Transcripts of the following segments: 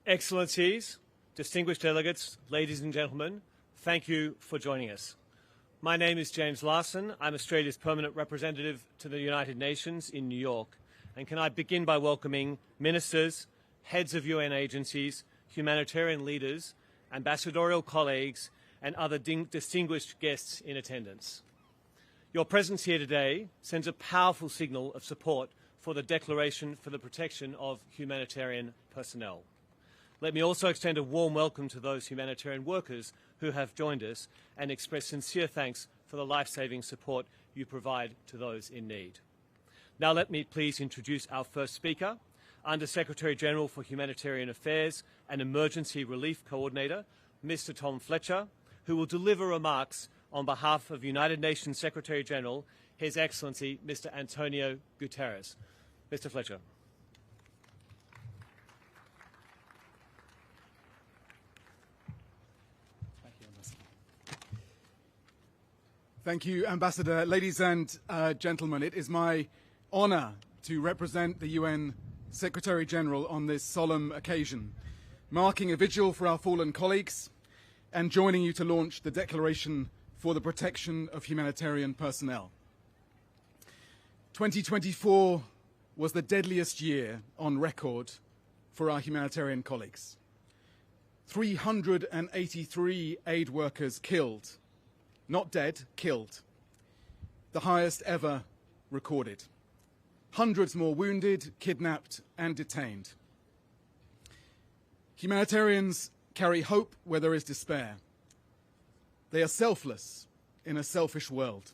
Excellencies, distinguished delegates, ladies and gentlemen, thank you for joining us. My name is James Larson. I'm Australia's permanent representative to the United Nations in New York. And can I begin by welcoming ministers, heads of UN agencies, humanitarian leaders, ambassadorial colleagues, and other distinguished guests in attendance. Your presence here today sends a powerful signal of support for the Declaration for the Protection of Humanitarian Personnel. Let me also extend a warm welcome to those humanitarian workers who have joined us and express sincere thanks for the life-saving support you provide to those in need. Now let me please introduce our first speaker, Under-Secretary General for Humanitarian Affairs and Emergency Relief Coordinator, Mr. Tom Fletcher, who will deliver remarks on behalf of United Nations Secretary General, His Excellency Mr. Antonio Guterres. Mr. Fletcher. Thank you, Ambassador. Ladies and gentlemen, it is my honour to represent the UN Secretary General on this solemn occasion, marking a vigil for our fallen colleagues and joining you to launch the Declaration for the Protection of Humanitarian Personnel. 2024 was the deadliest year on record for our humanitarian colleagues. 383 aid workers killed, not dead, killed, the highest ever recorded. Hundreds more wounded, kidnapped, and detained. Humanitarians carry hope where there is despair. They are selfless in a selfish world.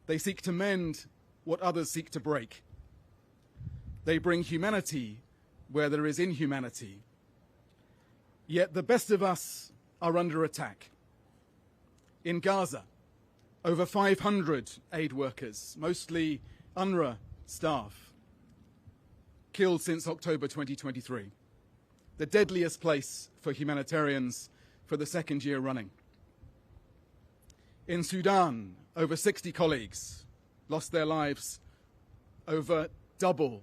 They seek to mend what others seek to break. They bring humanity where there is inhumanity. Yet the best of us are under attack. In Gaza, over 500 aid workers, mostly UNRWA staff, killed since October 2023, the deadliest place for humanitarians for the second year running. In Sudan, over 60 colleagues lost their lives, over double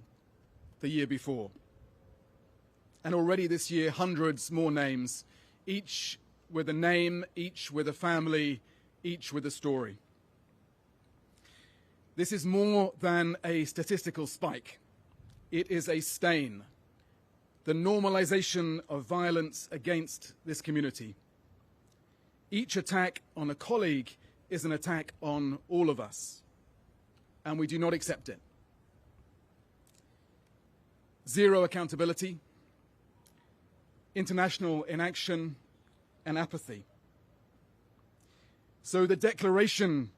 the year before. And already this year, hundreds more names, each with a name, each with a family, each with a story. This is more than a statistical spike. It is a stain, the normalization of violence against this community. Each attack on a colleague is an attack on all of us, and we do not accept it. Zero accountability, international inaction, and apathy. So the Declaration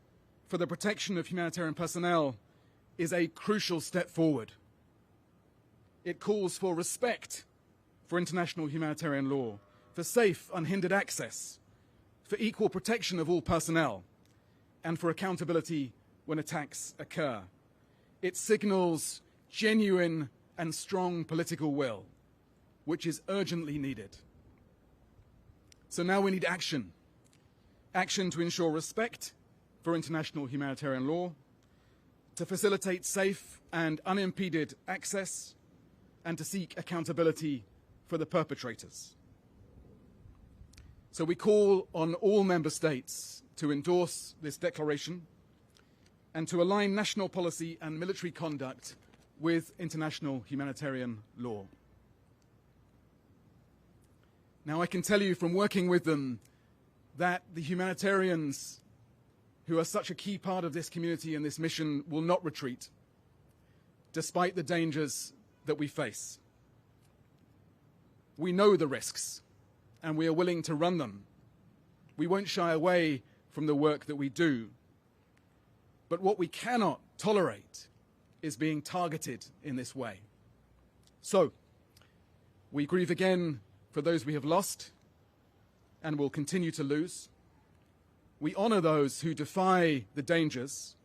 for the Protection of Humanitarian Personnel is a crucial step forward. It calls for respect for international humanitarian law, for safe, unhindered access, for equal protection of all personnel, and for accountability when attacks occur. It signals genuine and strong political will, which is urgently needed. So now we need action. Action to ensure respect for international humanitarian law, to facilitate safe and unimpeded access, and to seek accountability for the perpetrators. So we call on all member states to endorse this declaration and to align national policy and military conduct with international humanitarian law. Now, I can tell you from working with them that the humanitarians who are such a key part of this community and this mission will not retreat, despite the dangers that we face. We know the risks, and we are willing to run them. We won't shy away from the work that we do. But what we cannot tolerate is being targeted in this way. So, we grieve again for those we have lost and will continue to lose. We honor those who defy the dangers,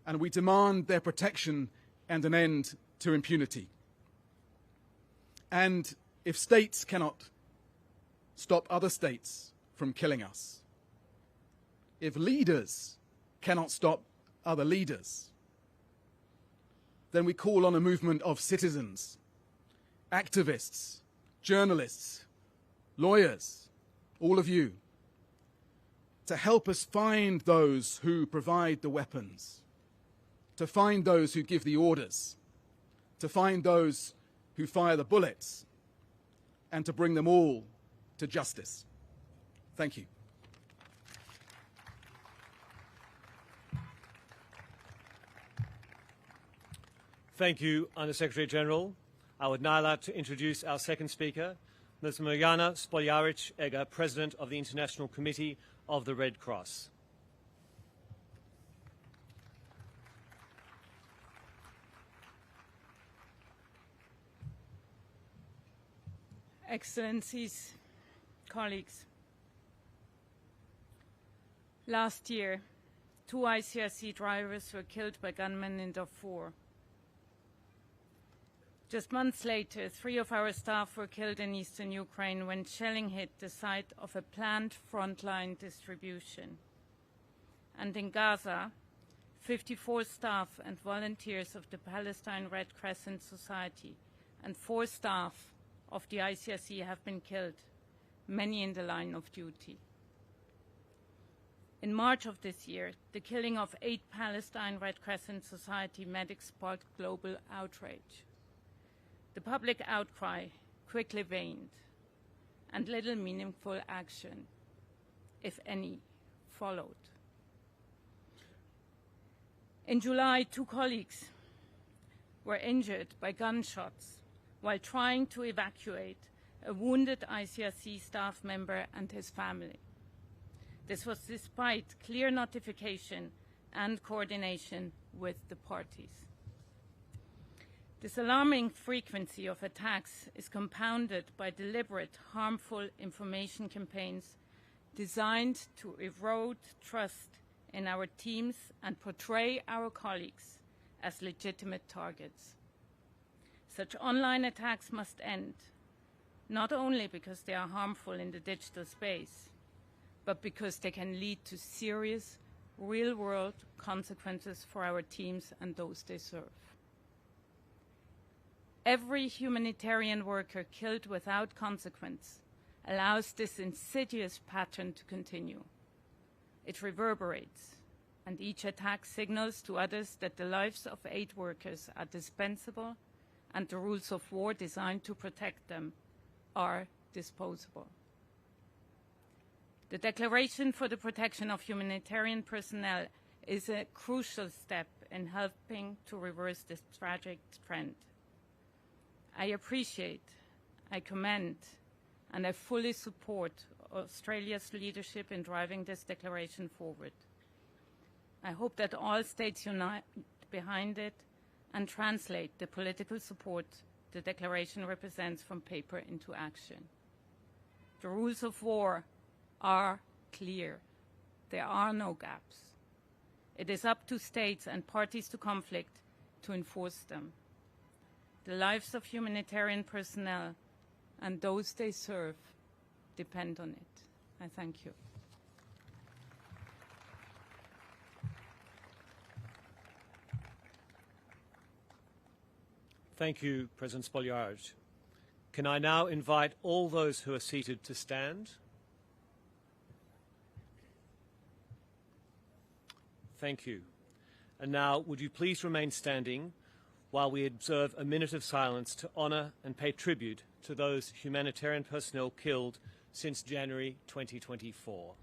and we demand their protection and an end to impunity. And if states cannot stop other states from killing us, if leaders cannot stop other leaders, then we call on a movement of citizens, activists, journalists, lawyers, all of you, to help us find those who provide the weapons, to find those who give the orders, to find those who fire the bullets, and to bring them all to justice. Thank you. Thank you, Under-Secretary General. I would now like to introduce our second speaker, Ms. Mirjana Spoljaric-Egger, President of the International Committee of the Red Cross. Excellencies, colleagues. Last year, 2 ICRC drivers were killed by gunmen in Darfur. Just months later, 3 of our staff were killed in eastern Ukraine when shelling hit the site of a planned frontline distribution. And in Gaza, 54 staff and volunteers of the Palestine Red Crescent Society and 4 staff of the ICRC have been killed, many in the line of duty. In March of this year, the killing of 8 Palestine Red Crescent Society medics sparked global outrage. The public outcry quickly waned, and little meaningful action, if any, followed. In July, 2 colleagues were injured by gunshots while trying to evacuate a wounded ICRC staff member and his family. This was despite clear notification and coordination with the parties. This alarming frequency of attacks is compounded by deliberate, harmful information campaigns designed to erode trust in our teams and portray our colleagues as legitimate targets. Such online attacks must end, not only because they are harmful in the digital space, but because they can lead to serious, real-world consequences for our teams and those they serve. Every humanitarian worker killed without consequence allows this insidious pattern to continue. It reverberates, and each attack signals to others that the lives of aid workers are dispensable and the rules of war designed to protect them are disposable. The Declaration for the Protection of Humanitarian Personnel is a crucial step in helping to reverse this tragic trend. I appreciate, I commend, and I fully support Australia's leadership in driving this declaration forward. I hope that all states unite behind it and translate the political support the declaration represents from paper into action. The rules of war are clear. There are no gaps. It is up to states and parties to conflict to enforce them. The lives of humanitarian personnel and those they serve depend on it. I thank you. Thank you, President Spoljaric. Can I now invite all those who are seated to stand? Thank you. And now, would you please remain standing while we observe a minute of silence to honour and pay tribute to those humanitarian personnel killed since January 2024.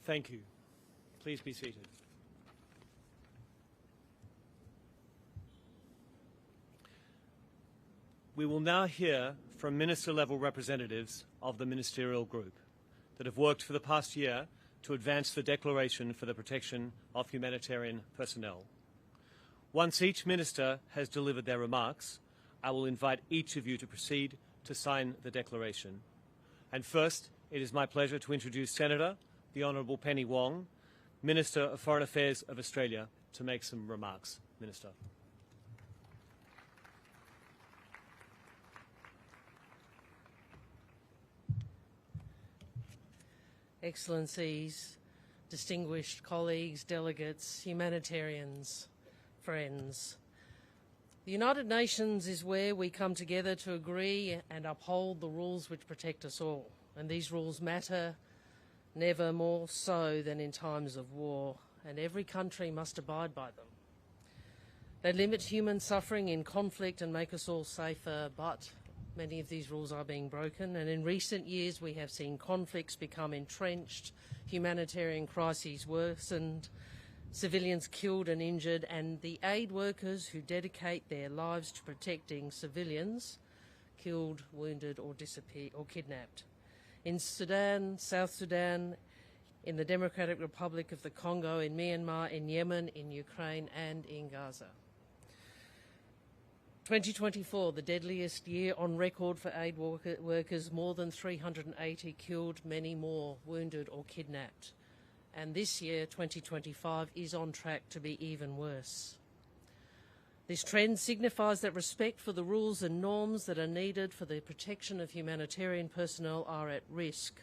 Thank you. Please be seated. We will now hear from minister-level representatives of the Ministerial Group that have worked for the past year to advance the Declaration for the Protection of Humanitarian Personnel. Once each minister has delivered their remarks, I will invite each of you to proceed to sign the declaration. And first, it is my pleasure to introduce Senator, the Honourable Penny Wong, Minister of Foreign Affairs of Australia, to make some remarks. Minister. Excellencies, distinguished colleagues, delegates, humanitarians, friends. The United Nations is where we come together to agree and uphold the rules which protect us all. And these rules matter never more so than in times of war, and every country must abide by them. They limit human suffering in conflict and make us all safer, but many of these rules are being broken, and in recent years we have seen conflicts become entrenched, humanitarian crises worsened, civilians killed and injured, and the aid workers who dedicate their lives to protecting civilians killed, wounded or disappeared or kidnapped. In Sudan, South Sudan, in the Democratic Republic of the Congo, in Myanmar, in Yemen, in Ukraine and in Gaza. 2024, the deadliest year on record for aid workers, more than 380 killed, many more wounded or kidnapped. And this year, 2025, is on track to be even worse. This trend signifies that respect for the rules and norms that are needed for the protection of humanitarian personnel are at risk.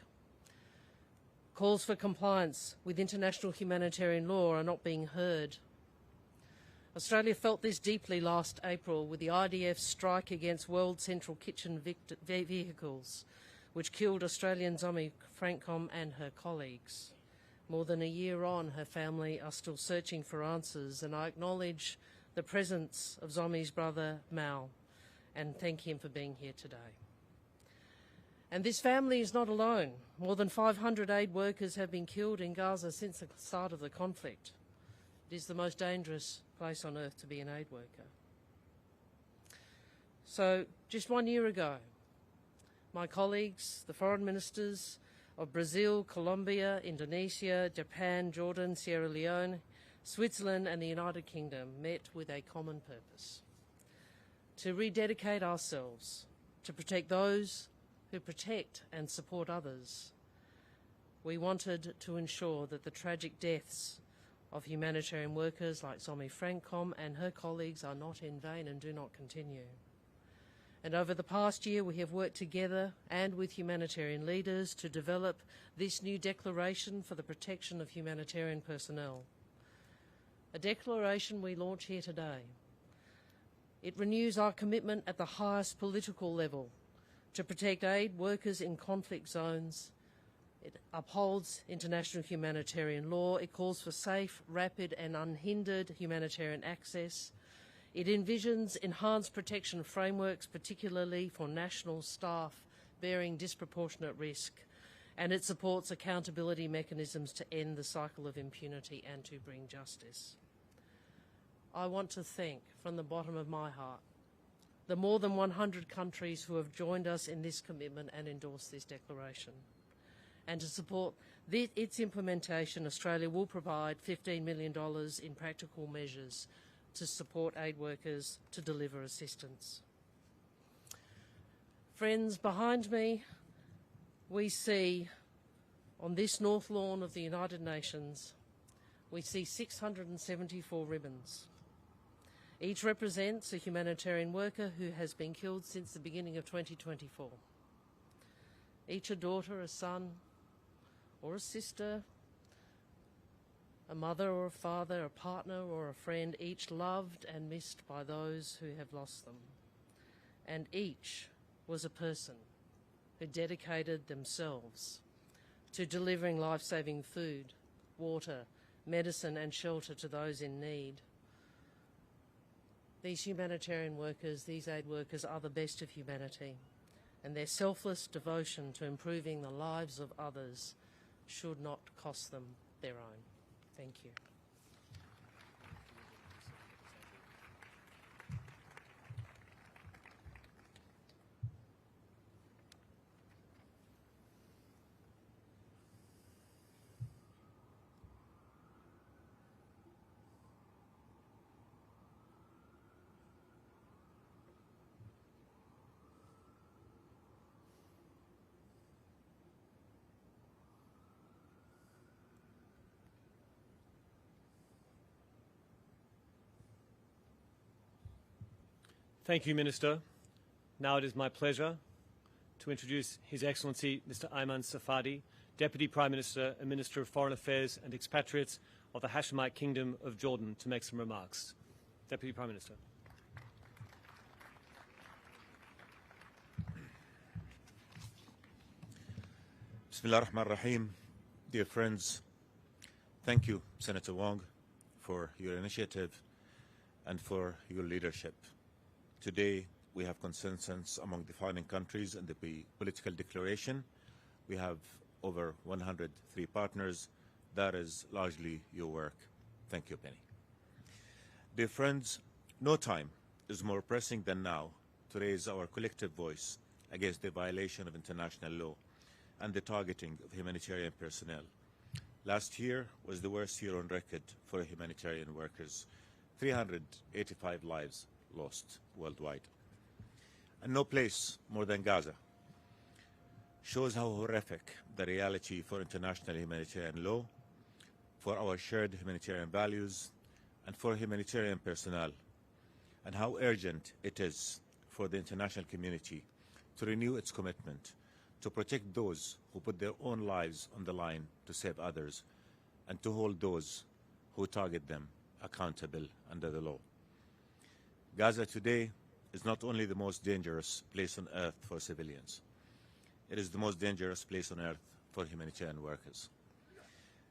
Calls for compliance with international humanitarian law are not being heard. Australia felt this deeply last April with the IDF's strike against World Central Kitchen vehicles, which killed Australian Zomi Francom and her colleagues. More than a year on, her family are still searching for answers, and I acknowledge the presence of Zomi's brother, Mal, and thank him for being here today. And this family is not alone. More than 500 aid workers have been killed in Gaza since the start of the conflict. It is the most dangerous place on earth to be an aid worker. So, just 1 year ago, my colleagues, the foreign ministers of Brazil, Colombia, Indonesia, Japan, Jordan, Sierra Leone, Switzerland and the United Kingdom met with a common purpose: to rededicate ourselves to protect those who protect and support others. We wanted to ensure that the tragic deaths of humanitarian workers like Zomi Francom and her colleagues are not in vain and do not continue. And over the past year we have worked together and with humanitarian leaders to develop this new declaration for the protection of humanitarian personnel. A declaration we launch here today. It renews our commitment at the highest political level to protect aid workers in conflict zones. It upholds international humanitarian law. It calls for safe, rapid and unhindered humanitarian access. It envisions enhanced protection frameworks, particularly for national staff bearing disproportionate risk. And it supports accountability mechanisms to end the cycle of impunity and to bring justice. I want to thank, from the bottom of my heart, the more than 100 countries who have joined us in this commitment and endorsed this declaration. And to support its implementation, Australia will provide $15 million in practical measures to support aid workers to deliver assistance. Friends, behind me, we see, on this North Lawn of the United Nations, we see 674 ribbons. Each represents a humanitarian worker who has been killed since the beginning of 2024. Each a daughter, a son, or a sister, a mother or a father, a partner or a friend, each loved and missed by those who have lost them. And each was a person who dedicated themselves to delivering life-saving food, water, medicine and shelter to those in need. These humanitarian workers, these aid workers, are the best of humanity, and their selfless devotion to improving the lives of others should not cost them their own. Thank you. Thank you, Minister. Now it is my pleasure to introduce His Excellency Mr. Ayman Safadi, Deputy Prime Minister and Minister of Foreign Affairs and Expatriates of the Hashemite Kingdom of Jordan, to make some remarks. Deputy Prime Minister. Bismillah ar-Rahman ar-Rahim. Dear friends, thank you, Senator Wong, for your initiative and for your leadership. Today, we have consensus among the founding countries and the political declaration. We have over 103 partners. That is largely your work. Thank you, Penny. Dear friends, no time is more pressing than now to raise our collective voice against the violation of international law and the targeting of humanitarian personnel. Last year was the worst year on record for humanitarian workers. 385 lives lost worldwide. And no place more than Gaza shows how horrific the reality for international humanitarian law, for our shared humanitarian values, and for humanitarian personnel, and how urgent it is for the international community to renew its commitment to protect those who put their own lives on the line to save others, and to hold those who target them accountable under the law. Gaza today is not only the most dangerous place on earth for civilians, it is the most dangerous place on earth for humanitarian workers.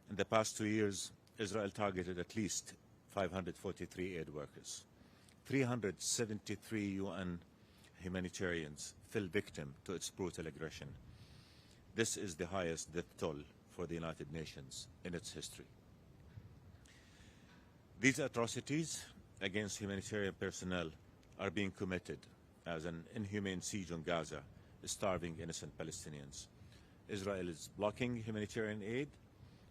In the past 2 years, Israel targeted at least 543 aid workers. 373 UN humanitarians fell victim to its brutal aggression. This is the highest death toll for the United Nations in its history. These atrocities against humanitarian personnel are being committed as an inhumane siege on Gaza, starving innocent Palestinians. Israel is blocking humanitarian aid.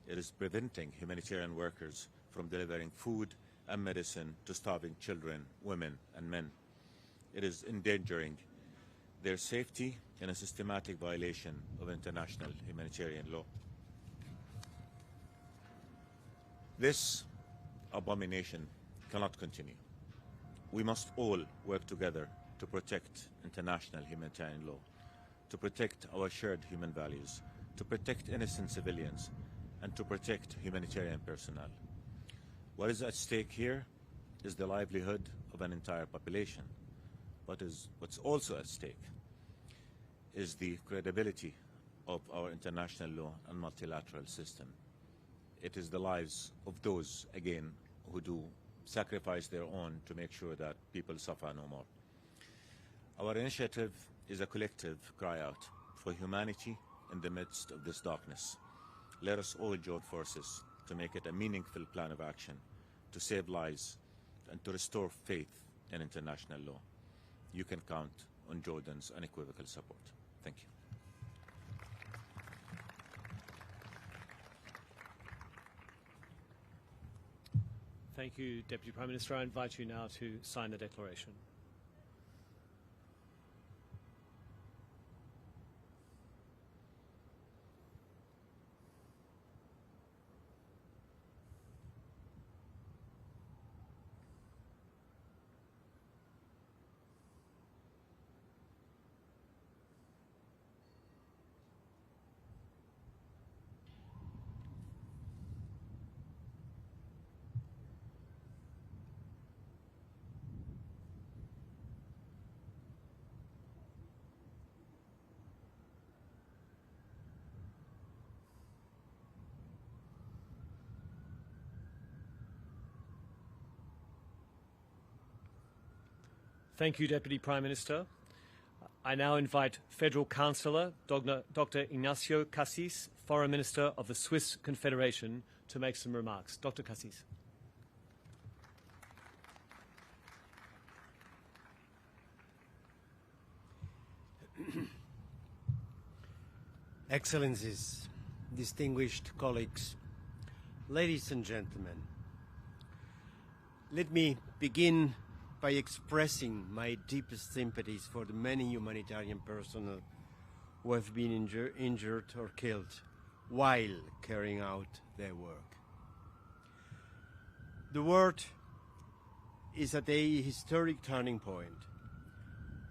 It is preventing humanitarian workers from delivering food and medicine to starving children, women, and men. It is endangering their safety in a systematic violation of international humanitarian law. This abomination cannot continue. We must all work together to protect international humanitarian law, to protect our shared human values, to protect innocent civilians, and to protect humanitarian personnel. What is at stake here is the livelihood of an entire population. What's also at stake is the credibility of our international law and multilateral system. It is the lives of those, again, who do sacrifice their own to make sure that people suffer no more. Our initiative is a collective cry out for humanity in the midst of this darkness. Let us all join forces to make it a meaningful plan of action to save lives and to restore faith in international law. You can count on Jordan's unequivocal support. Thank you. Thank you, Deputy Prime Minister. I invite you now to sign the declaration. Thank you, Deputy Prime Minister. I now invite Federal Councillor Dr. Ignacio Cassis, Foreign Minister of the Swiss Confederation, to make some remarks. Dr. Cassis. Excellencies, distinguished colleagues, ladies and gentlemen, let me begin by expressing my deepest sympathies for the many humanitarian personnel who have been injured or killed while carrying out their work. The world is at a historic turning point.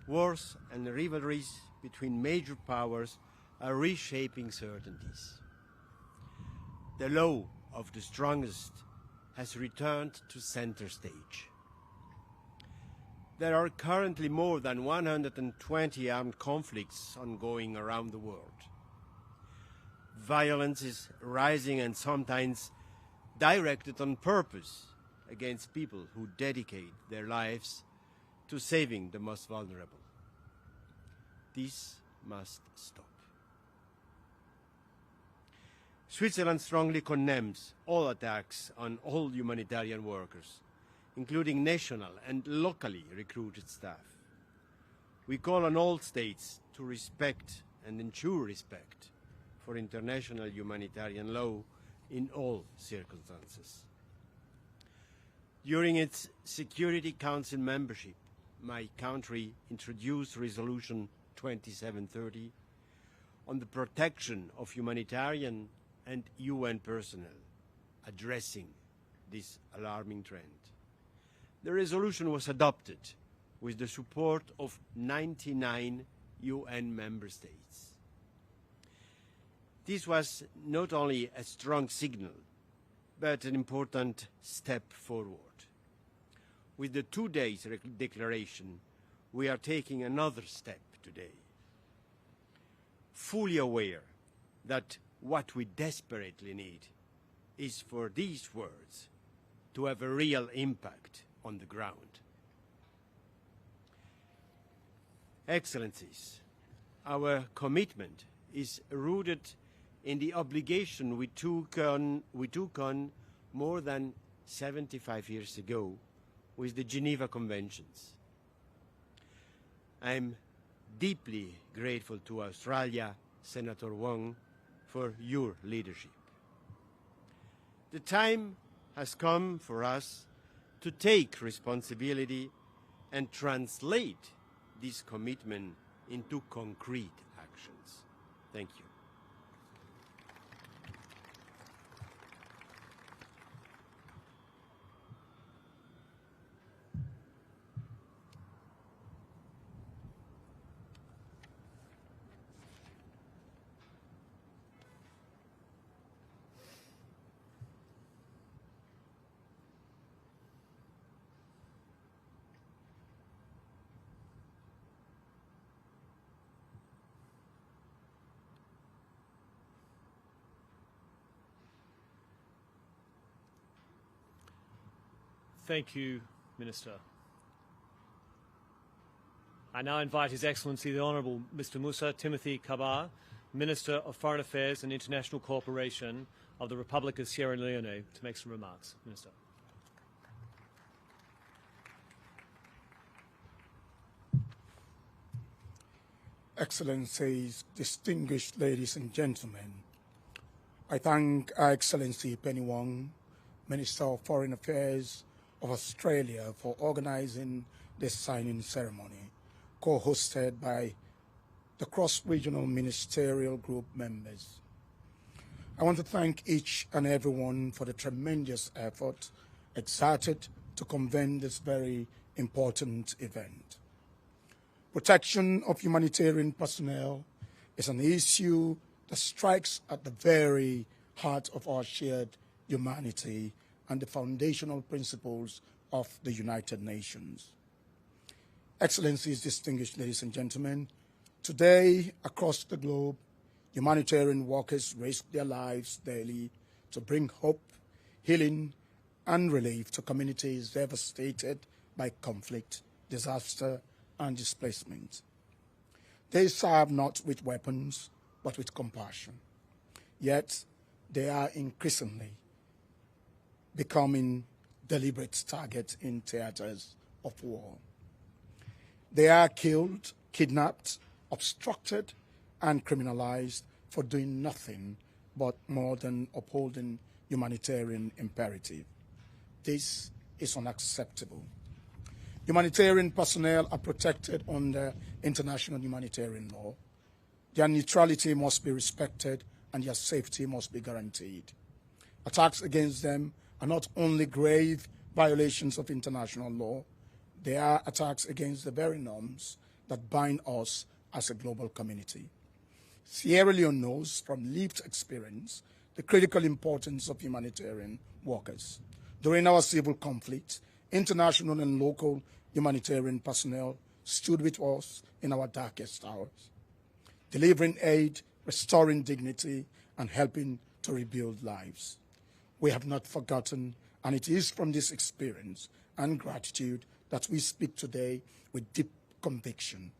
Wars and rivalries between major powers are reshaping certainties. The law of the strongest has returned to center stage. There are currently more than 120 armed conflicts ongoing around the world. Violence is rising and sometimes directed on purpose against people who dedicate their lives to saving the most vulnerable. This must stop. Switzerland strongly condemns all attacks on all humanitarian workers, including national and locally recruited staff. We call on all states to respect and ensure respect for international humanitarian law in all circumstances. During its Security Council membership, my country introduced Resolution 2730 on the protection of humanitarian and UN personnel, addressing this alarming trend. The resolution was adopted with the support of 99 UN member states. This was not only a strong signal, but an important step forward. With the 2 days declaration, we are taking another step today. Fully aware that what we desperately need is for these words to have a real impact on the ground. Excellencies, our commitment is rooted in the obligation we took on more than 75 years ago with the Geneva Conventions. I'm deeply grateful to Australia, Senator Wong, for your leadership. The time has come for us to take responsibility and translate this commitment into concrete actions. Thank you. Thank you, Minister. I now invite His Excellency the Honourable Mr. Musa Timothy Kabar, Minister of Foreign Affairs and International Cooperation of the Republic of Sierra Leone, to make some remarks. Minister. Excellencies, distinguished ladies and gentlemen, I thank Her Excellency Penny Wong, Minister of Foreign Affairs of Australia, for organizing this signing ceremony, co-hosted by the cross-regional ministerial group members. I want to thank each and everyone for the tremendous effort exerted to convene this very important event. Protection of humanitarian personnel is an issue that strikes at the very heart of our shared humanity and the foundational principles of the United Nations. Excellencies, distinguished ladies and gentlemen, today across the globe, humanitarian workers risk their lives daily to bring hope, healing, and relief to communities devastated by conflict, disaster, and displacement. They serve not with weapons, but with compassion. Yet, they are increasingly becoming deliberate targets in theaters of war. They are killed, kidnapped, obstructed, and criminalized for doing nothing but more than upholding humanitarian imperative. This is unacceptable. Humanitarian personnel are protected under international humanitarian law. Their neutrality must be respected and their safety must be guaranteed. Attacks against them are not only grave violations of international law, they are attacks against the very norms that bind us as a global community. Sierra Leone knows from lived experience the critical importance of humanitarian workers. During our civil conflict, international and local humanitarian personnel stood with us in our darkest hours, delivering aid, restoring dignity, and helping to rebuild lives. We have not forgotten, and it is from this experience and gratitude that we speak today with deep conviction.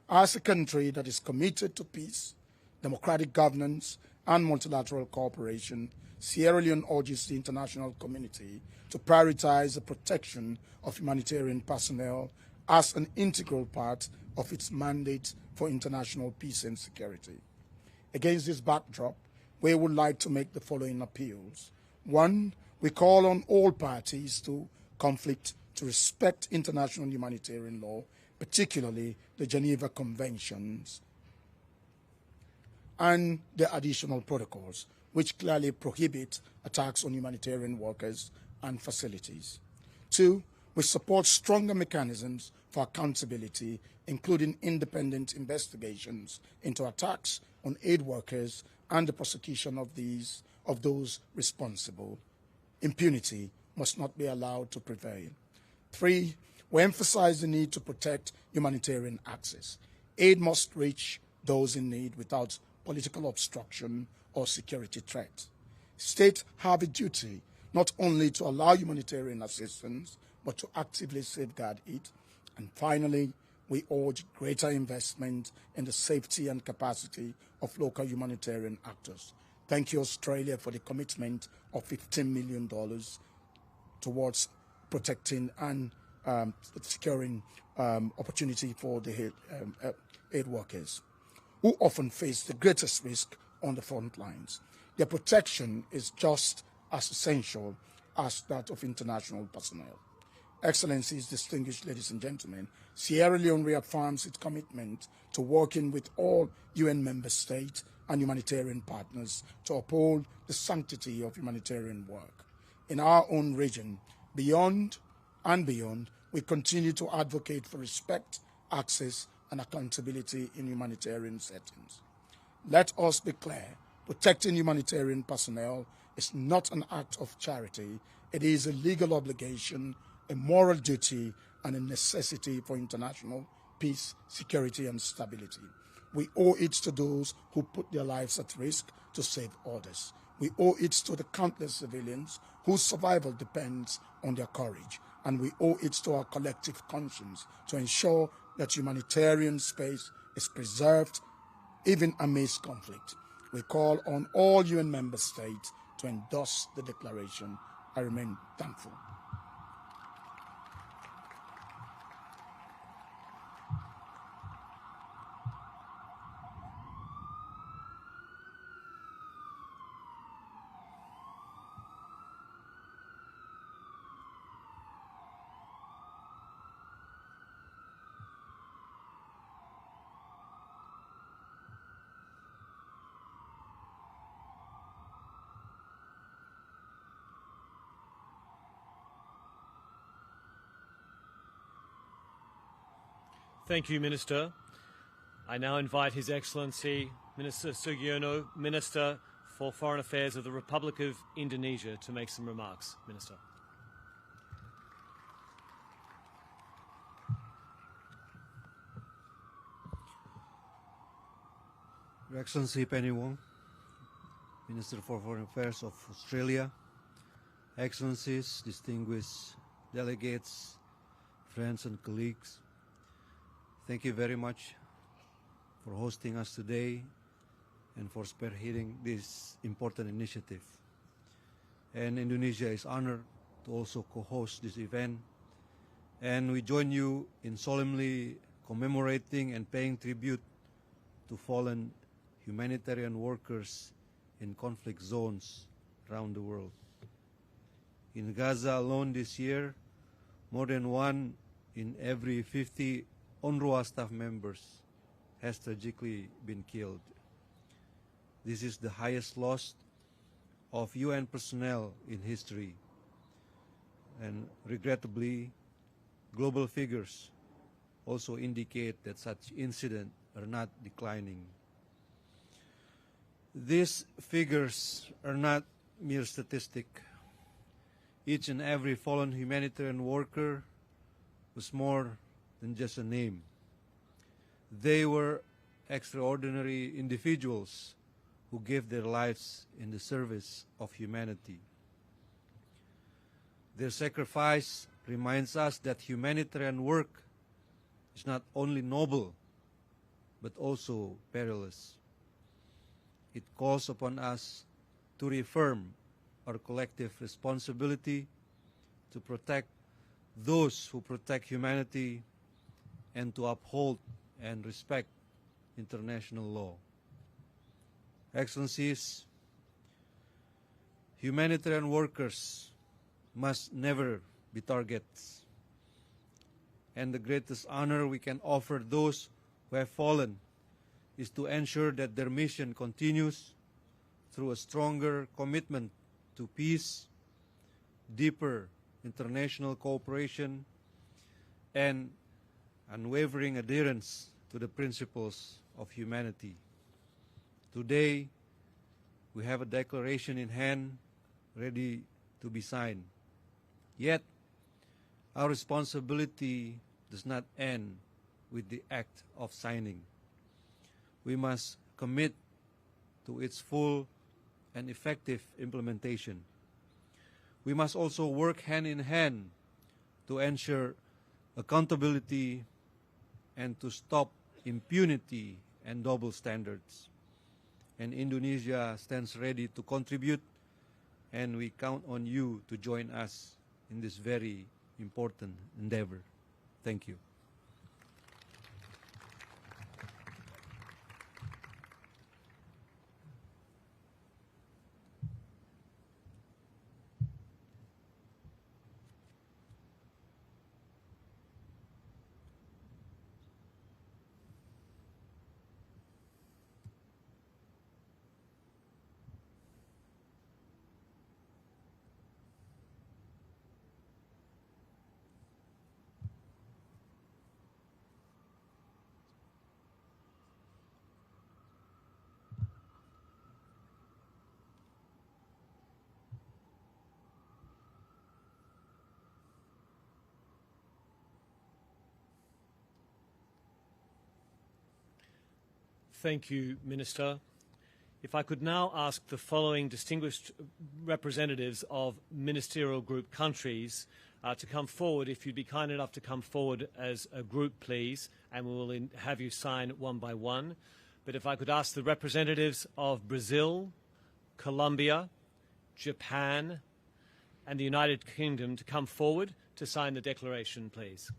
As a country that is committed to peace, democratic governance, and multilateral cooperation, Sierra Leone urges the international community to prioritize the protection of humanitarian personnel as an integral part of its mandate for international peace and security. Against this backdrop, we would like to make the following appeals. One, we call on all parties to conflict to respect international humanitarian law, particularly the Geneva Conventions and the additional protocols, which clearly prohibit attacks on humanitarian workers and facilities. Two, we support stronger mechanisms for accountability, including independent investigations into attacks on aid workers and the prosecution of those responsible. Impunity must not be allowed to prevail. Three, we emphasize the need to protect humanitarian access. Aid must reach those in need without political obstruction or security threat. States have a duty not only to allow humanitarian assistance, but to actively safeguard it. And finally, we urge greater investment in the safety and capacity of local humanitarian actors. Thank you, Australia, for the commitment of $15 million towards protecting and securing opportunity for the aid workers, who often face the greatest risk on the front lines. Their protection is just as essential as that of international personnel. Excellencies, distinguished ladies and gentlemen, Sierra Leone reaffirms its commitment to working with all UN member states and humanitarian partners to uphold the sanctity of humanitarian work. In our own region, beyond and beyond, we continue to advocate for respect, access, and accountability in humanitarian settings. Let us be clear, protecting humanitarian personnel is not an act of charity. It is a legal obligation, a moral duty, and a necessity for international peace, security, and stability. We owe it to those who put their lives at risk to save others. We owe it to the countless civilians whose survival depends on their courage. And we owe it to our collective conscience to ensure that humanitarian space is preserved even amidst conflict. We call on all UN member states to endorse the declaration. I remain thankful. Thank you, Minister. I now invite His Excellency Minister Sugiono, Minister for Foreign Affairs of the Republic of Indonesia, to make some remarks. Minister. Your Excellency Penny Wong, Minister for Foreign Affairs of Australia, Excellencies, distinguished delegates, friends and colleagues, thank you very much for hosting us today and for spearheading this important initiative. And Indonesia is honored to also co-host this event. And we join you in solemnly commemorating and paying tribute to fallen humanitarian workers in conflict zones around the world. In Gaza alone this year, more than 1 in every 50 UNRWA staff members has tragically been killed. This is the highest loss of UN personnel in history. And regrettably, global figures also indicate that such incidents are not declining. These figures are not mere statistics. Each and every fallen humanitarian worker was more than just a name. They were extraordinary individuals who gave their lives in the service of humanity. Their sacrifice reminds us that humanitarian work is not only noble, but also perilous. It calls upon us to reaffirm our collective responsibility to protect those who protect humanity and to uphold and respect international law. Excellencies, humanitarian workers must never be targets. And the greatest honor we can offer those who have fallen is to ensure that their mission continues through a stronger commitment to peace, deeper international cooperation, and unwavering adherence to the principles of humanity. Today, we have a declaration in hand ready to be signed. Yet, our responsibility does not end with the act of signing. We must commit to its full and effective implementation. We must also work hand in hand to ensure accountability and to stop impunity and double standards. And Indonesia stands ready to contribute, and we count on you to join us in this very important endeavor. Thank you. Thank you, Minister. If I could now ask the following distinguished representatives of ministerial group countries to come forward, if you'd be kind enough to come forward as a group, please, and we will have you sign one by one. But if I could ask the representatives of Brazil, Colombia, Japan, and the United Kingdom to come forward to sign the declaration, please.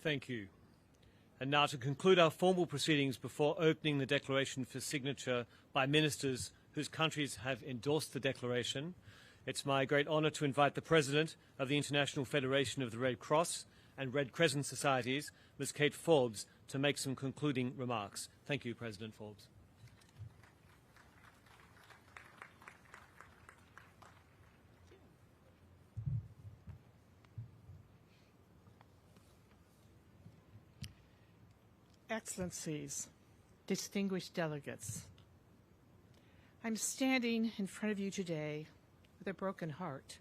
Thank you. And now to conclude our formal proceedings before opening the declaration for signature by ministers whose countries have endorsed the declaration, it's my great honour to invite the President of the International Federation of the Red Cross and Red Crescent Societies, Ms. Kate Forbes, to make some concluding remarks. Thank you, President Forbes. Excellencies, distinguished delegates, I'm standing in front of you today with a broken heart,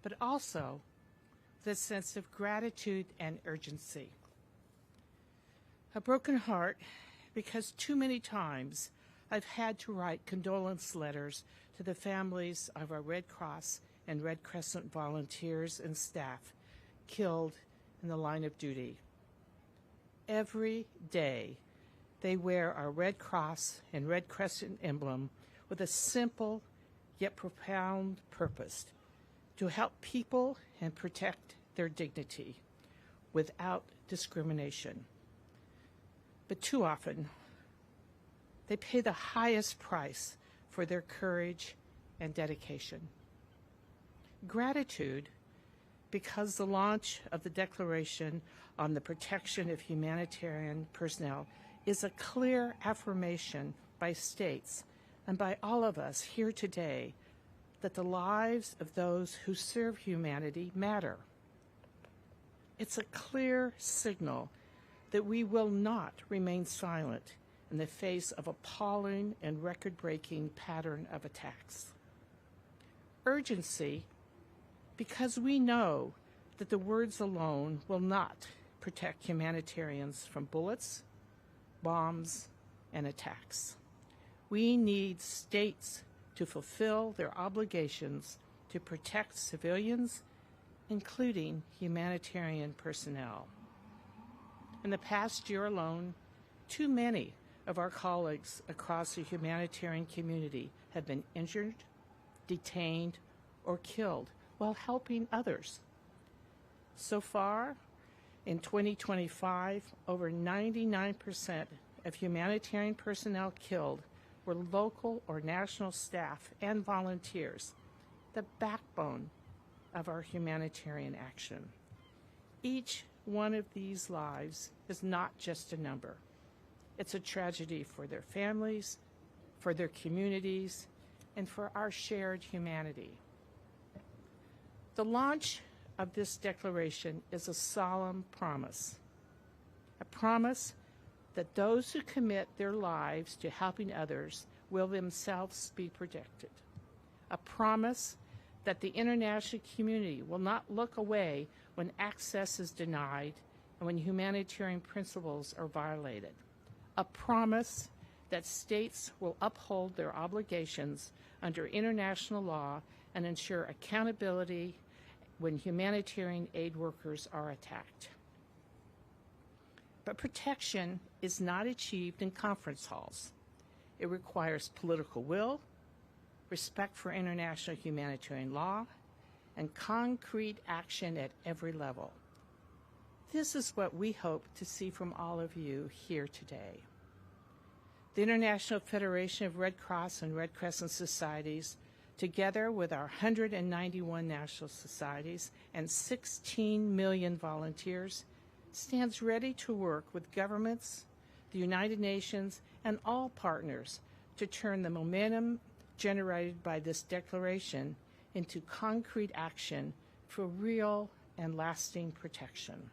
but also with a sense of gratitude and urgency. A broken heart because too many times I've had to write condolence letters to the families of our Red Cross and Red Crescent volunteers and staff killed in the line of duty. Every day, they wear our Red Cross and Red Crescent emblem with a simple yet profound purpose: to help people and protect their dignity without discrimination. But too often, they pay the highest price for their courage and dedication. Gratitude, because the launch of the Declaration on the Protection of Humanitarian Personnel is a clear affirmation by states and by all of us here today that the lives of those who serve humanity matter. It's a clear signal that we will not remain silent in the face of appalling and record-breaking pattern of attacks. Urgency, because we know that the words alone will not protect humanitarians from bullets, bombs, and attacks. We need states to fulfill their obligations to protect civilians, including humanitarian personnel. In the past year alone, too many of our colleagues across the humanitarian community have been injured, detained, or killed while helping others. So far, in 2025, over 99% of humanitarian personnel killed were local or national staff and volunteers, the backbone of our humanitarian action. Each one of these lives is not just a number. It's a tragedy for their families, for their communities, and for our shared humanity. The launch of this declaration is a solemn promise, a promise that those who commit their lives to helping others will themselves be protected, a promise that the international community will not look away when access is denied and when humanitarian principles are violated, a promise that states will uphold their obligations under international law and ensure accountability when humanitarian aid workers are attacked. But protection is not achieved in conference halls. It requires political will, respect for international humanitarian law, and concrete action at every level. This is what we hope to see from all of you here today. The International Federation of Red Cross and Red Crescent Societies, together with our 191 national societies and 16 million volunteers, stands ready to work with governments, the United Nations, and all partners to turn the momentum generated by this declaration into concrete action for real and lasting protection.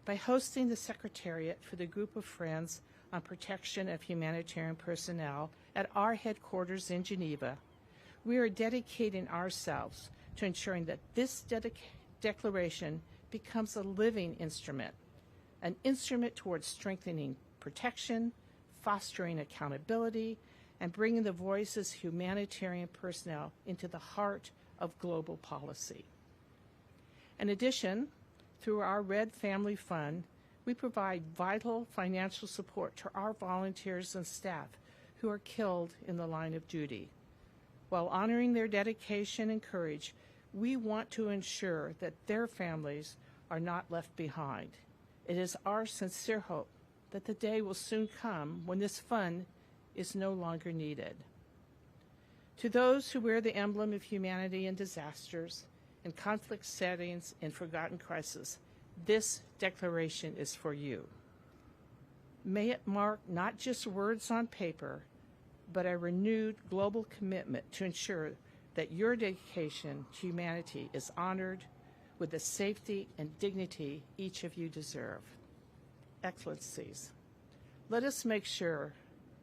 By hosting the Secretariat for the Group of Friends on Protection of Humanitarian Personnel at our headquarters in Geneva, we are dedicating ourselves to ensuring that this declaration becomes a living instrument, an instrument towards strengthening protection, fostering accountability, and bringing the voices of humanitarian personnel into the heart of global policy. In addition, through our Red Family Fund, we provide vital financial support to our volunteers and staff who are killed in the line of duty. While honoring their dedication and courage, we want to ensure that their families are not left behind It is our sincere hope that the day will soon come when this fund is no longer needed. To those who wear the emblem of humanity in disasters, in conflict settings, and forgotten crises, this declaration is for you. May it mark not just words on paper, but a renewed global commitment to ensure that your dedication to humanity is honored with the safety and dignity each of you deserve. Excellencies, let us make sure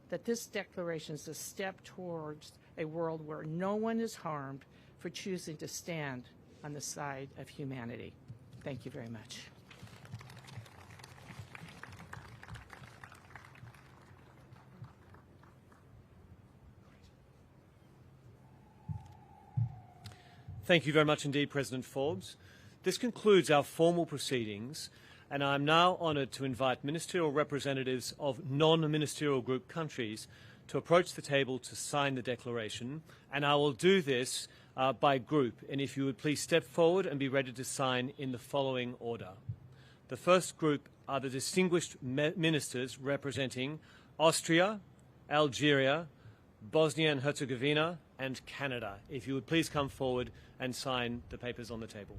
that this declaration is a step towards a world where no one is harmed for choosing to stand on the side of humanity. Thank you very much. Thank you very much indeed, President Forbes. This concludes our formal proceedings, and I am now honoured to invite ministerial representatives of non-ministerial group countries to approach the table to sign the declaration, and I will do this by group. And if you would please step forward and be ready to sign in the following order. The first group are the distinguished ministers representing Austria, Algeria, Bosnia and Herzegovina, and Canada. If you would please come forward and sign the papers on the table.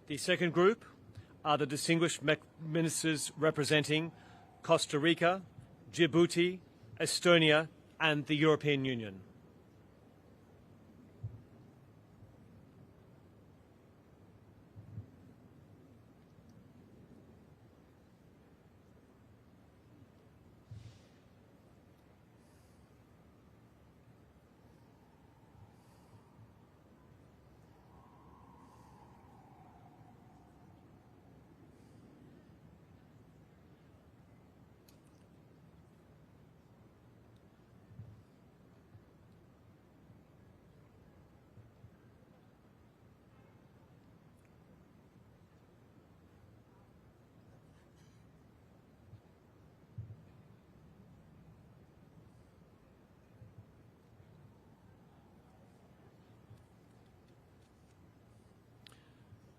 The second group are the distinguished ministers representing Costa Rica, Djibouti, Estonia, and the European Union.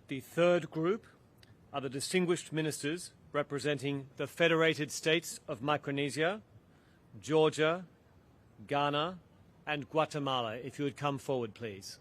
The third group are the distinguished ministers representing the Federated States of Micronesia, Georgia, Ghana, and Guatemala. If you would come forward, please.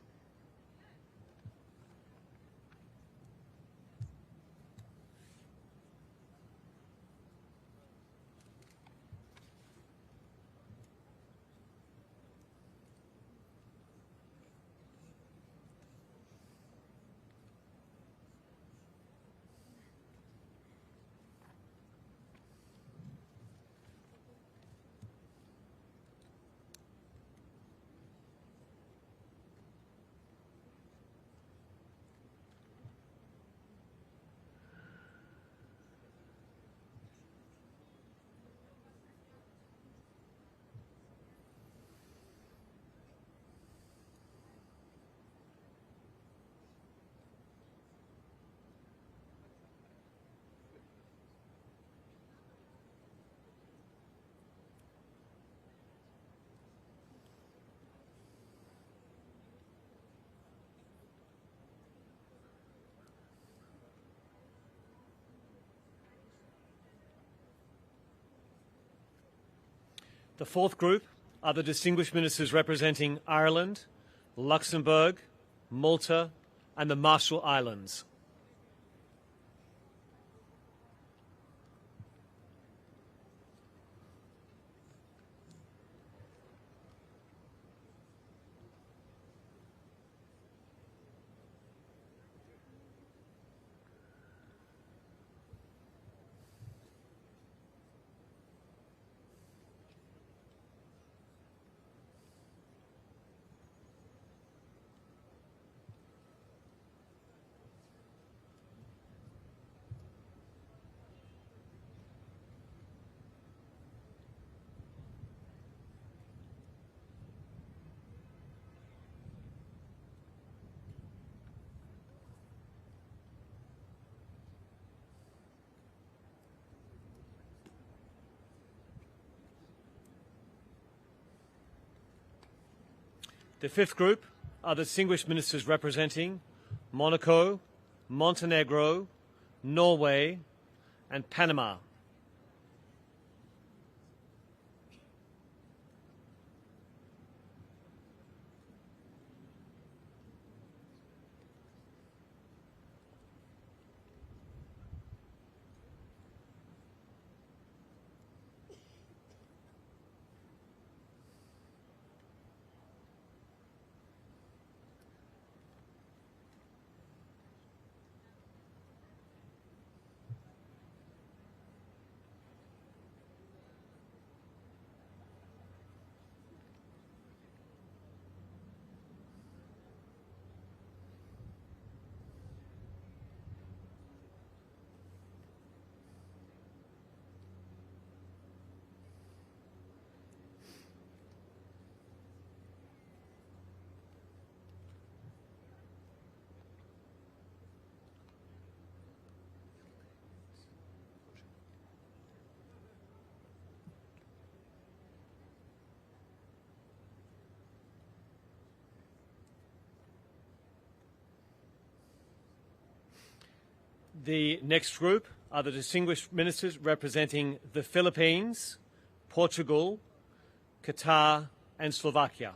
The fourth group are the distinguished ministers representing Ireland, Luxembourg, Malta, and the Marshall Islands. The fifth group are the distinguished ministers representing Monaco, Montenegro, Norway, and Panama. The next group are the distinguished ministers representing the Philippines, Portugal, Qatar, and Slovakia.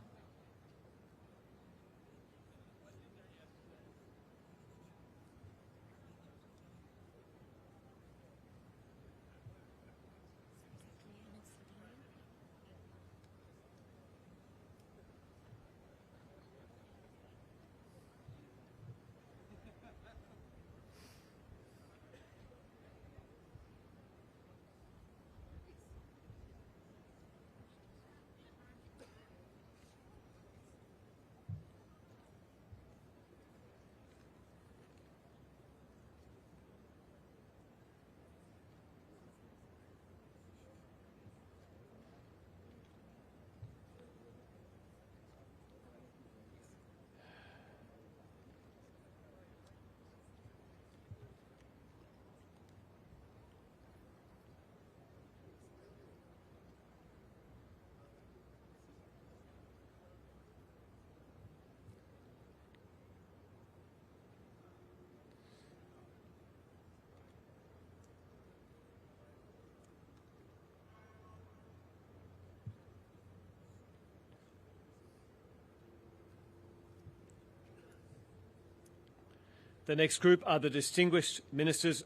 The next group are the distinguished ministers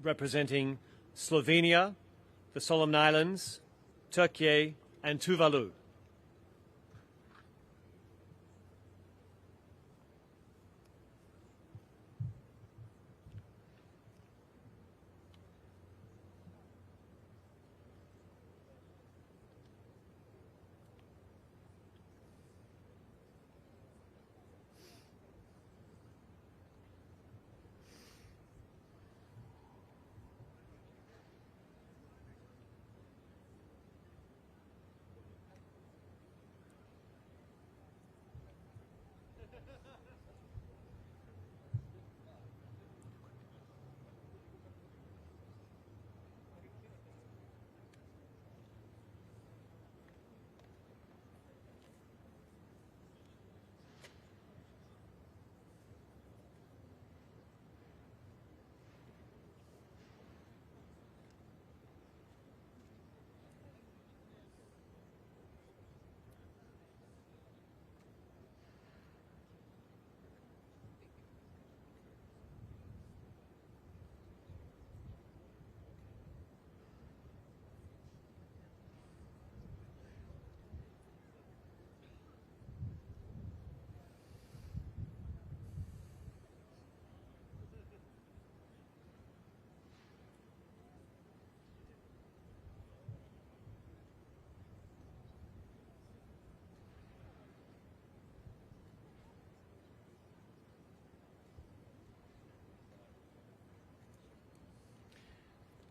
representing Slovenia, the Solomon Islands, Turkey, and Tuvalu.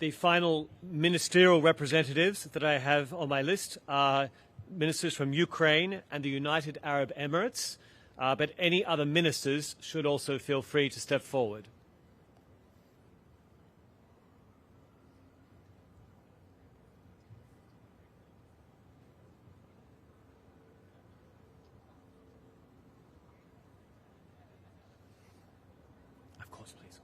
The final ministerial representatives that I have on my list are ministers from Ukraine and the United Arab Emirates, but any other ministers should also feel free to step forward. Of course, please.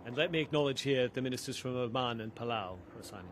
And let me acknowledge here the ministers from Oman and Palau who are signing.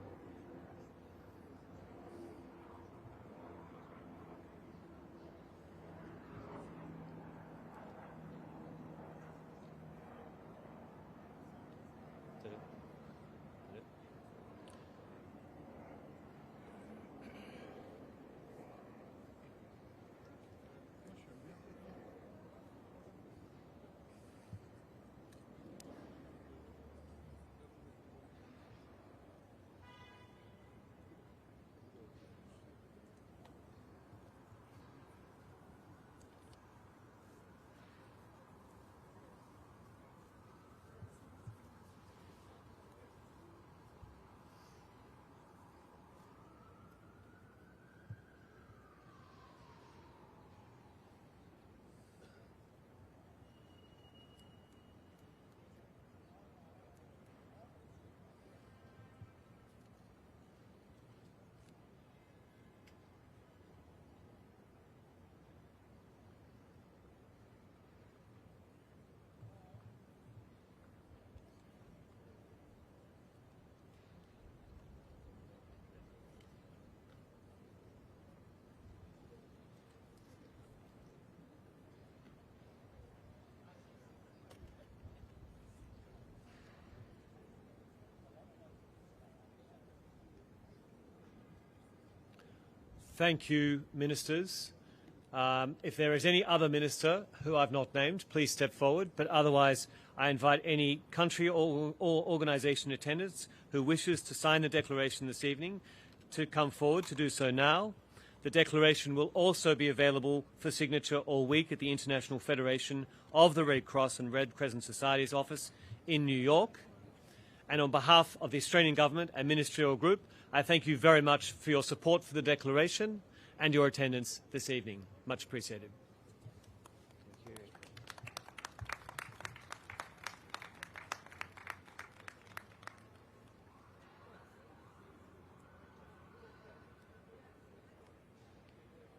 Thank you, ministers. If there is any other minister who I've not named, please step forward. But otherwise, I invite any country or organisation attendants who wishes to sign the declaration this evening to come forward to do so now. The declaration will also be available for signature all week at the International Federation of the Red Cross and Red Crescent Society's office in New York. And on behalf of the Australian Government and Ministerial Group, I thank you very much for your support for the declaration and your attendance this evening. Much appreciated.